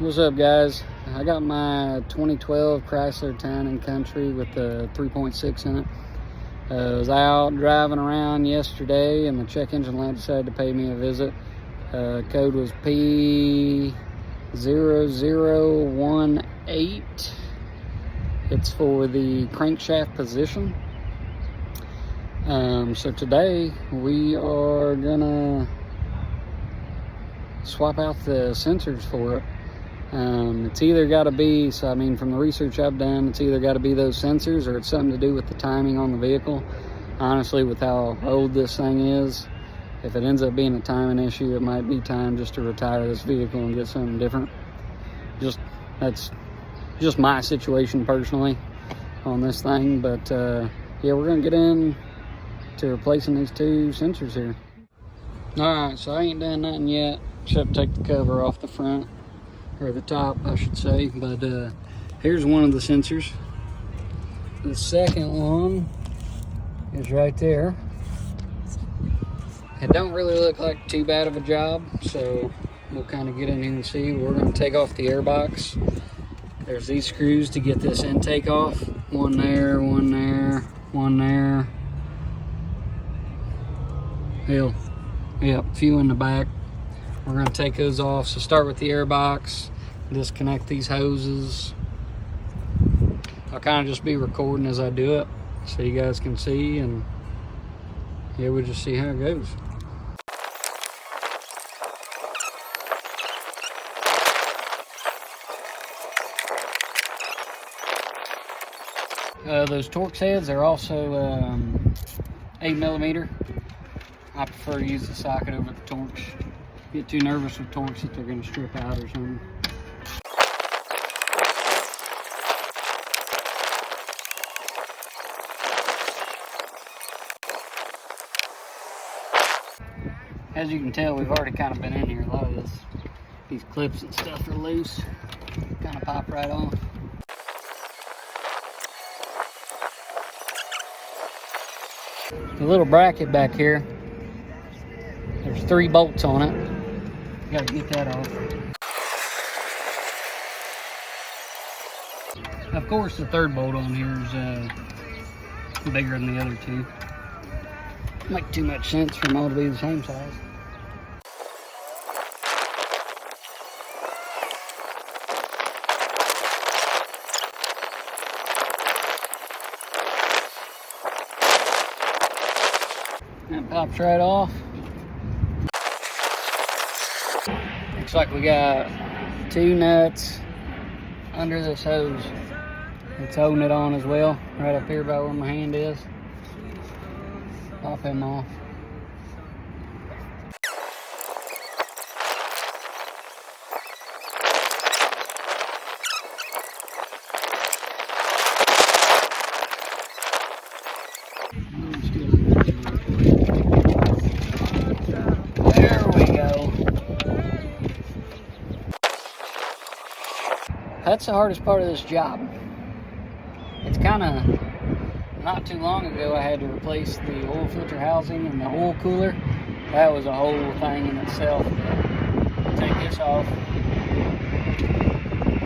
What's up, guys? I got my 2012 Chrysler Town & Country with the 3.6 in it. I was out driving around yesterday and the check engine light decided to pay me a visit. Code was P0018. It's for the crankshaft position. So today we are gonna swap out the sensors for it. It's either got to be, so I mean, from the research I've done, it's either got to be those sensors or it's something to do with the timing on the vehicle. Honestly, with how old this thing is, if it ends up being a timing issue, it might be time just to retire this vehicle and get something different. That's just my situation personally on this thing. But yeah, we're gonna get in to replacing these two sensors here. All right, so I ain't done nothing yet except take the cover off the front, or the top I should say. But here's one of the sensors. The second one is right there. It don't really look like too bad of a job, so we'll kind of get in here and see. We're going to take off the air box. There's these screws to get this intake off. One there, one there, one there. Hell, yep, a few in the back. We're going to take those off. So start with the air box, disconnect these hoses. I'll kind of just be recording as I do it so you guys can see, and yeah, we'll just see how it goes. Those Torx heads are also 8mm. I prefer to use the socket over the Torx. Get too nervous with Torx that they're going to strip out or something. As you can tell, we've already kind of been in here. A lot of these clips and stuff are loose. Kind of pop right off. The little bracket back here, there's 3 bolts on it. Got to get that off. Of course, the 3rd bolt on here is bigger than the other 2. Make too much sense for them all to be the same size. That pops right off. Looks like we got 2 nuts under this hose. It's holding it on as well, right up here by where my hand is. Pop him off. There we go. That's the hardest part of this job. It's kind of, not too long ago I had to replace the oil filter housing and the oil cooler. That was a whole thing in itself. Take this off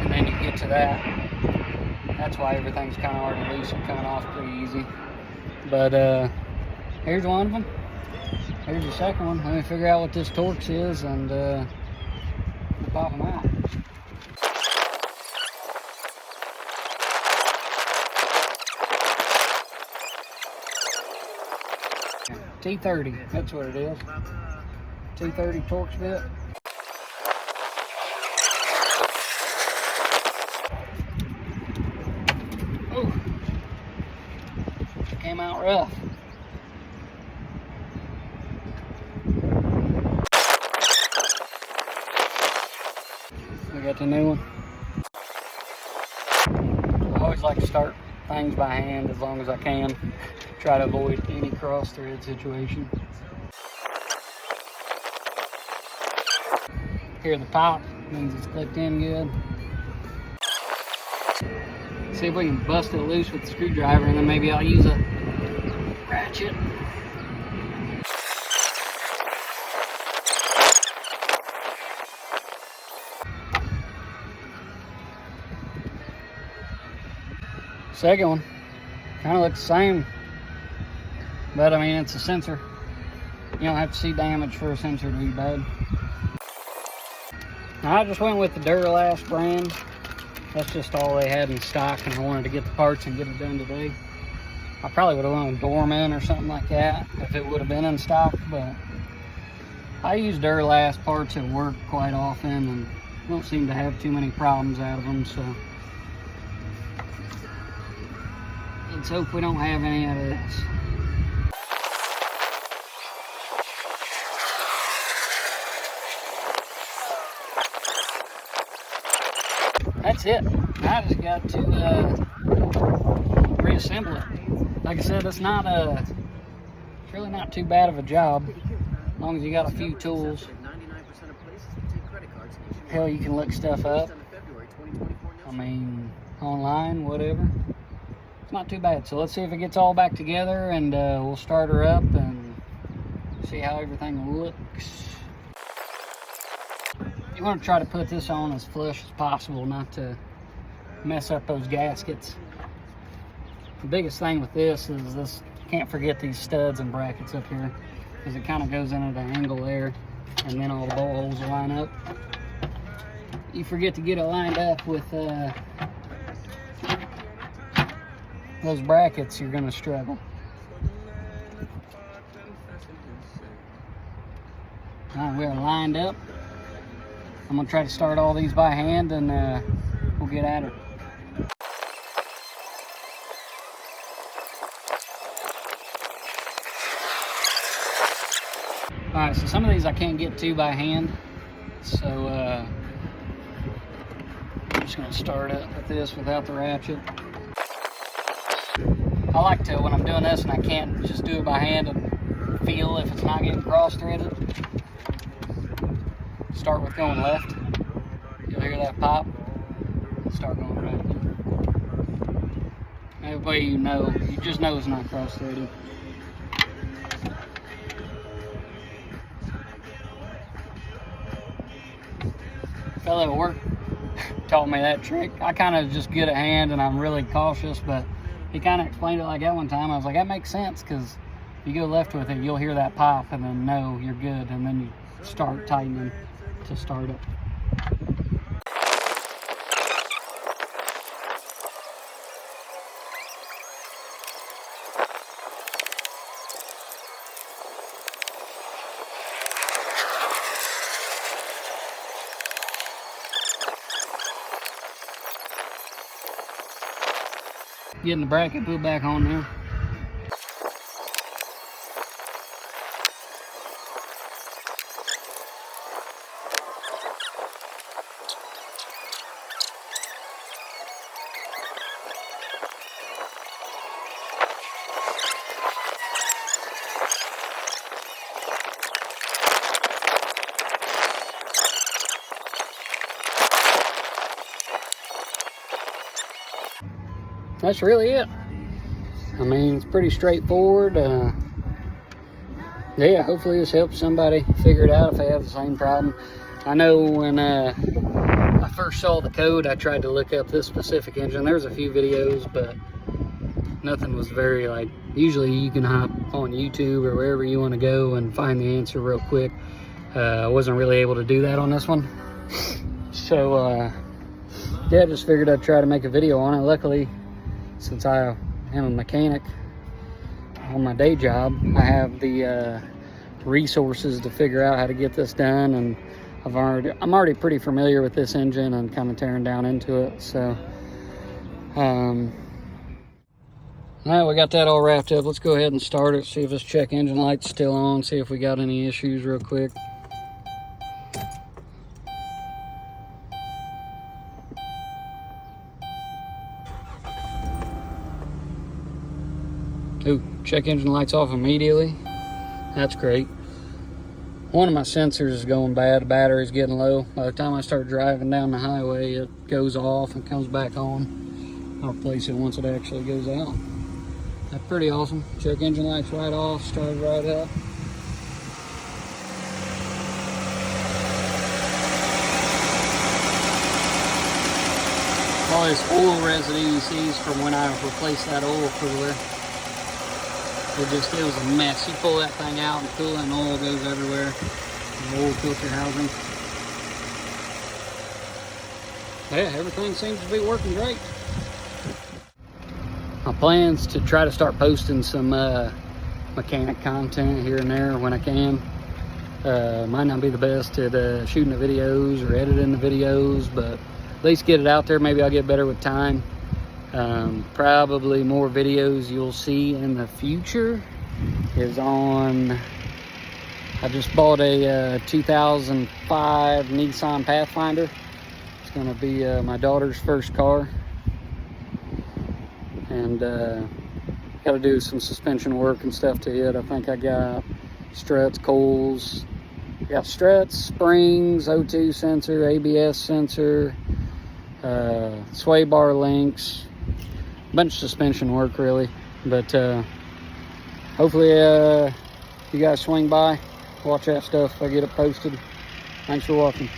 and then you get to that. That's why everything's kind of hard to loosen kind of off pretty easy. But here's one of them. Here's the second one. Let me figure out what this Torx is and we'll pop them out. T30, that's what it is. T30 Torx bit. Oh, came out rough. We got the new one. I always like to start things by hand as long as I can. Try to avoid any cross thread situation. Here the pop means it's clipped in good. See if we can bust it loose with the screwdriver, and then maybe I'll use a ratchet. Second one kind of looks the same, but I mean, it's a sensor. You don't have to see damage for a sensor to be bad. Now, I just went with the Duralast brand. That's just all they had in stock, and I wanted to get the parts and get it done today. I probably would have went with Dorman or something like that if it would have been in stock, but I use Duralast parts at work quite often and don't seem to have too many problems out of them, so let's hope we don't have any of this. That's it. I just got to reassemble it. Like I said, it's really not too bad of a job, as long as you got a few tools. Hell, you can look stuff up. I mean, online, whatever. It's not too bad. So let's see if it gets all back together, and we'll start her up and see how everything looks. You want to try to put this on as flush as possible, not to mess up those gaskets. The biggest thing with this is this, can't forget these studs and brackets up here, because it kind of goes into the angle there, and then all the bolt holes will line up. You forget to get it lined up with those brackets, you're going to struggle. All right, we're lined up. I'm going to try to start all these by hand, and we'll get at it. Alright, so some of these I can't get to by hand, so I'm just going to start up with this without the ratchet. I like to, when I'm doing this and I can't just do it by hand and feel if it's not getting cross-threaded, start with going left. You'll hear that pop. Start going right again. That way you just know it's not cross-threaded. Fellow at work taught me that trick. I kind of just get a hand and I'm really cautious, but he kind of explained it like that one time. I was like, that makes sense, because if you go left with it, you'll hear that pop and then know you're good, and then you start tightening to start it. Getting the bracket put back on there. That's really it. I mean, it's pretty straightforward. Yeah, hopefully this helps somebody figure it out if they have the same problem. I know when I first saw the code, I tried to look up this specific engine. There's a few videos, but nothing was very, like, usually you can hop on YouTube or wherever you want to go and find the answer real quick. I wasn't really able to do that on this one. So, yeah, I just figured I'd try to make a video on it. Luckily, since I am a mechanic on my day job, I have the resources to figure out how to get this done, and I'm already pretty familiar with this engine and kind of tearing down into it. So all right, we got that all wrapped up. Let's go ahead and start it, see if this check engine light's still on, see if we got any issues real quick. Ooh, check engine lights off immediately. That's great. One of my sensors is going bad. The battery's getting low. By the time I start driving down the highway, it goes off and comes back on. I'll replace it once it actually goes out. That's pretty awesome. Check engine lights right off, started right up. all this oil residue you see is from when I replaced that oil cooler. It was a mess. You pull that thing out and coolant oil goes everywhere. The oil filter housing. Yeah, everything seems to be working great. My plan's to try to start posting some mechanic content here and there when I can. Might not be the best at shooting the videos or editing the videos, but at least get it out there. Maybe I'll get better with time. Probably more videos you'll see in the future is on, I just bought a 2005 Nissan Pathfinder. It's going to be my daughter's first car. And got to do some suspension work and stuff to it. I think I got struts, coils, got struts, springs, O2 sensor, ABS sensor, sway bar links, a bunch of suspension work really. But hopefully you guys swing by, watch that stuff if I get it posted. Thanks for watching.